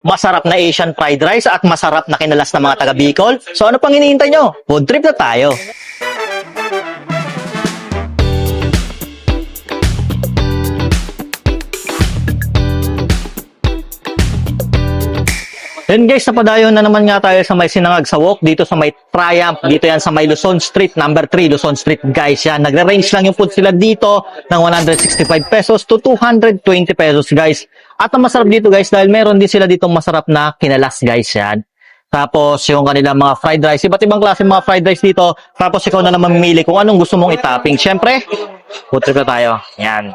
masarap na Asian fried rice at masarap na kinalas ng mga taga Bicol. So ano pang hinihintay nyo? Food trip na tayo. Then guys, napadayon na naman nga tayo sa may Sinangag sa Walk, dito sa may Triumph, dito yan sa may Luzon Street, number 3, Luzon Street guys yan. Nagre-range lang yung food sila dito ng 165 pesos to 220 pesos guys. At ang masarap dito guys, dahil meron din sila dito masarap na kinalas guys yan. Tapos yung kanilang mga fried rice, iba't ibang klase mga fried rice dito. Tapos ikaw na naman mamimili kung anong gusto mong itopping. Siyempre, food trip na tayo. Yan.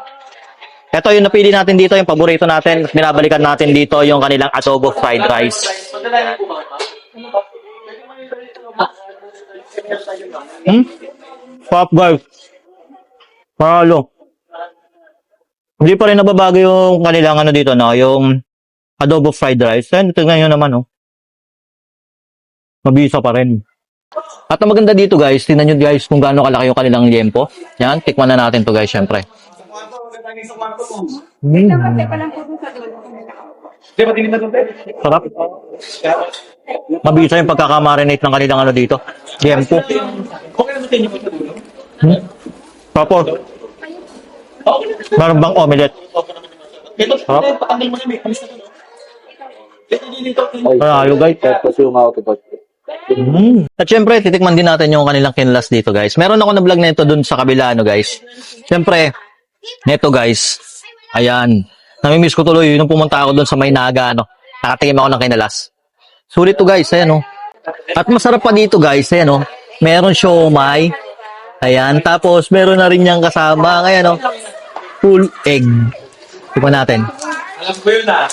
Ito yung napili natin dito, yung paborito natin. Binabalikan natin dito yung kanilang adobo fried rice. Pop guys. Paralo. Hindi pa rin nababago yung kanilang ano dito, no? Yung adobo fried rice. And tingnan nyo naman, no? Mabisa pa rin. At ang maganda dito guys, tingnan nyo guys kung gaano kalaki yung kanilang liempo. Yan, tikman na natin to guys, syempre. Sarap. Mabisa yung pagkakamarinate ng kanilang ano dito. Liempo. Tapos, meron bang omelette? Sarap. Ayun guys. At syempre, titikman din natin yung kanilang kinlas dito guys. Meron ako na vlog na ito dun sa kabila ano guys. Syempre, neto guys. Ayan. Namimiss ko tuloy nung pumunta ako dun sa Maynaga ano. Nakatingin ako ng kinalas. Sulit to guys, ayan oh. At masarap pa dito guys, ayan oh. Meron siomai. Ayan, tapos meron na rin niyang kasama, ayan oh. Full egg. Tikman natin. Alam ko yun ah.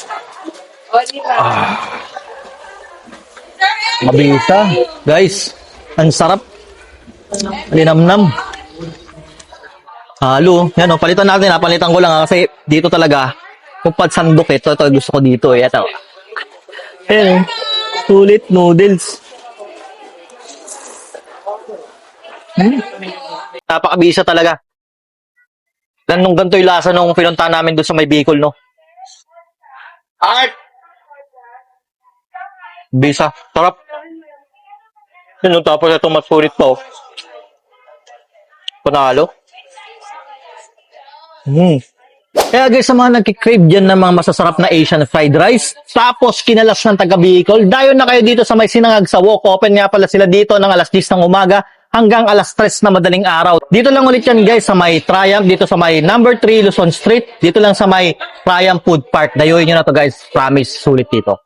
Mabisa. Guys, ang sarap. Linamnam. Halo. Yan o, palitan natin ha. Palitan ko lang ha, kasi dito talaga, kupad sandok ito. Ito gusto ko dito eh. Ito. Ayan o. Sulit noodles. Napakabisa talaga. Ganito yung lasa nung pinunta namin doon sa may Bicol, no? Art! Bisa. Sarap. Yun, tapos ito mas sulit pa, oh. Panalo. Kaya guys, sa mga nagkikrave dyan ng mga masasarap na Asian fried rice, tapos kinalas ng taga Bicol, dayon na kayo dito sa may Sinangag sa Walk. Open nga pala sila dito ng alas 10 ng umaga hanggang alas 3 na madaling araw. Dito lang ulit yan guys sa may Triumph, dito sa may number 3 Luzon Street, dito lang sa may Triumph Food Park. Dayuhin nyo na to guys, promise, sulit dito.